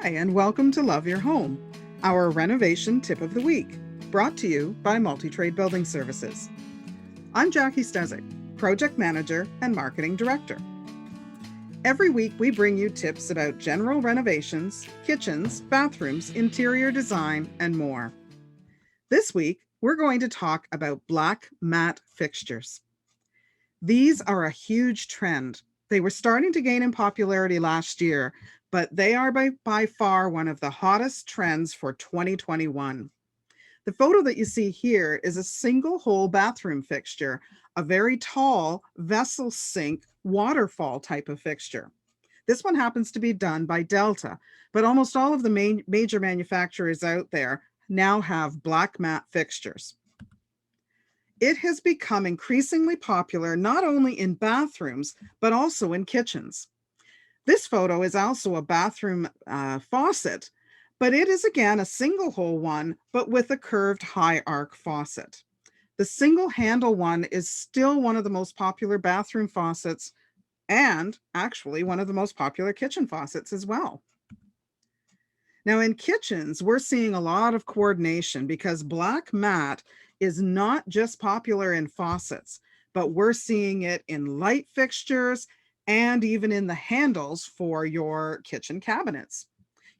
Hi, and welcome to Love Your Home, our renovation tip of the week, brought to you by Multi-Trade Building Services. I'm Jackie Stezik, Project Manager and Marketing Director. Every week we bring you tips about general renovations, kitchens, bathrooms, interior design, and more. This week, we're going to talk about black matte fixtures. These are a huge trend. They were starting to gain in popularity last year, but they are by far one of the hottest trends for 2021. The photo that you see here is a single hole bathroom fixture, a very tall vessel sink waterfall type of fixture. This one happens to be done by Delta, but almost all of the major manufacturers out there now have black matte fixtures. It has become increasingly popular not only in bathrooms, but also in kitchens. This photo is also a bathroom faucet, but it is again a single hole one, but with a curved high arc faucet. The single handle one is still one of the most popular bathroom faucets and actually one of the most popular kitchen faucets as well. Now in kitchens, we're seeing a lot of coordination because black matte is not just popular in faucets, but we're seeing it in light fixtures and even in the handles for your kitchen cabinets.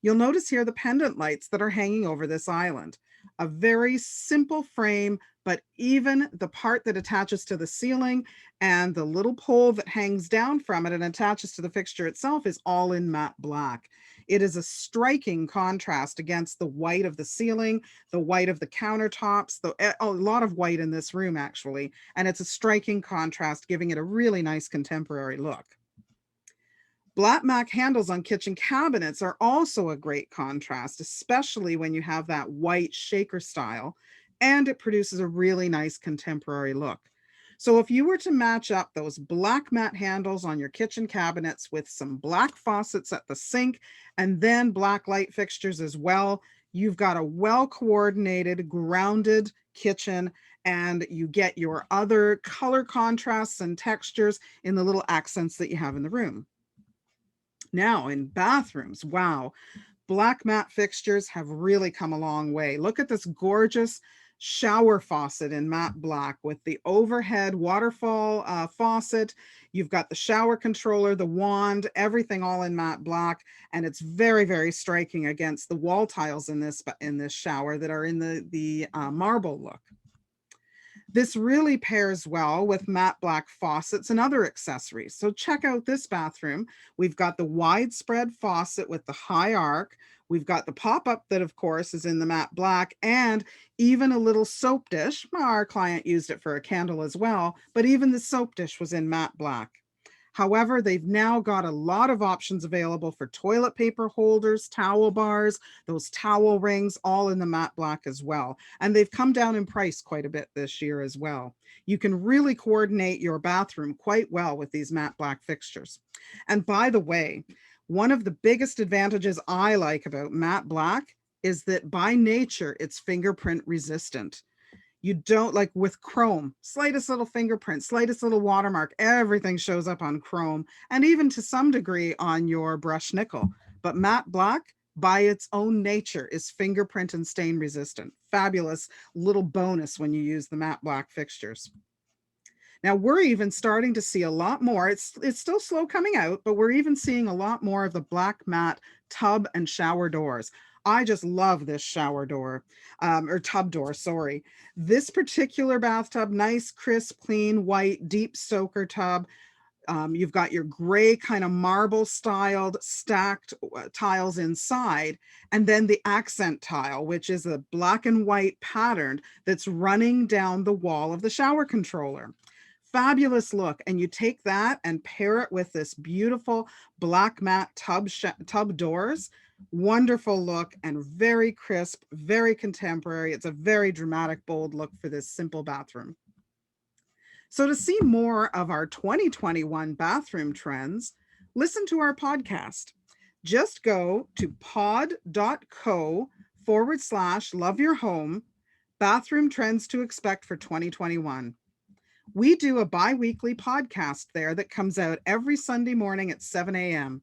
You'll notice here the pendant lights that are hanging over this island. A very simple frame, but even the part that attaches to the ceiling and the little pole that hangs down from it and attaches to the fixture itself is all in matte black. It is a striking contrast against the white of the ceiling, the white of the countertops, a lot of white in this room actually, and it's a striking contrast, giving it a really nice contemporary look. Black matte handles on kitchen cabinets are also a great contrast, especially when you have that white shaker style, and it produces a really nice contemporary look. So if you were to match up those black matte handles on your kitchen cabinets with some black faucets at the sink and then black light fixtures as well, you've got a well-coordinated, grounded kitchen, and you get your other color contrasts and textures in the little accents that you have in the room. Now in bathrooms, wow, black matte fixtures have really come a long way. Look at this gorgeous shower faucet in matte black with the overhead waterfall faucet. You've got the shower controller, the wand, everything all in matte black, and it's very, very striking against the wall tiles in this shower that are in the marble look. This really pairs well with matte black faucets and other accessories. So check out this bathroom. We've got the widespread faucet with the high arc. We've got the pop-up that, of course, is in the matte black, and even a little soap dish. Our client used it for a candle as well, but even the soap dish was in matte black. However, they've now got a lot of options available for toilet paper holders, towel bars, those towel rings, all in the matte black as well. And they've come down in price quite a bit this year as well. You can really coordinate your bathroom quite well with these matte black fixtures. And by the way, one of the biggest advantages I like about matte black is that by nature, it's fingerprint resistant. You don't, like with chrome, slightest little fingerprint, slightest little watermark, everything shows up on chrome and even to some degree on your brushed nickel. But matte black, by its own nature, is fingerprint and stain resistant. Fabulous little bonus when you use the matte black fixtures. Now we're even starting to see a lot more. It's still slow coming out, but we're even seeing a lot more of the black matte tub and shower doors. I just love this shower door, or tub door, sorry. This particular bathtub, nice, crisp, clean, white, deep soaker tub. You've got your gray kind of marble styled stacked tiles inside, and then the accent tile, which is a black and white pattern that's running down the wall of the shower controller. Fabulous look. And you take that and pair it with this beautiful black matte tub doors. Wonderful look and very crisp, very contemporary. It's a very dramatic, bold look for this simple bathroom. So to see more of our 2021 bathroom trends, listen to our podcast. Just go to pod.co/love your home, bathroom trends to expect for 2021. We do a bi-weekly podcast there that comes out every Sunday morning at 7 a.m.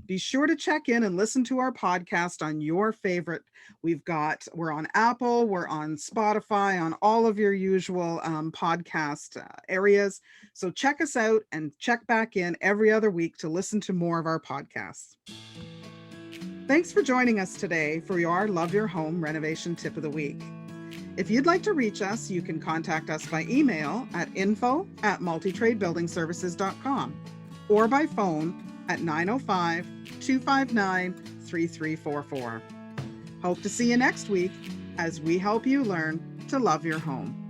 Be sure to check in and listen to our podcast on your favorite. We're on Apple, we're on Spotify, on all of your usual podcast areas. So check us out and check back in every other week to listen to more of our podcasts. Thanks for joining us today for your Love Your Home Renovation Tip of the Week. If you'd like to reach us, you can contact us by email at info@multitradebuildingservices.com or by phone at 905-259-3344. Hope to see you next week as we help you learn to love your home.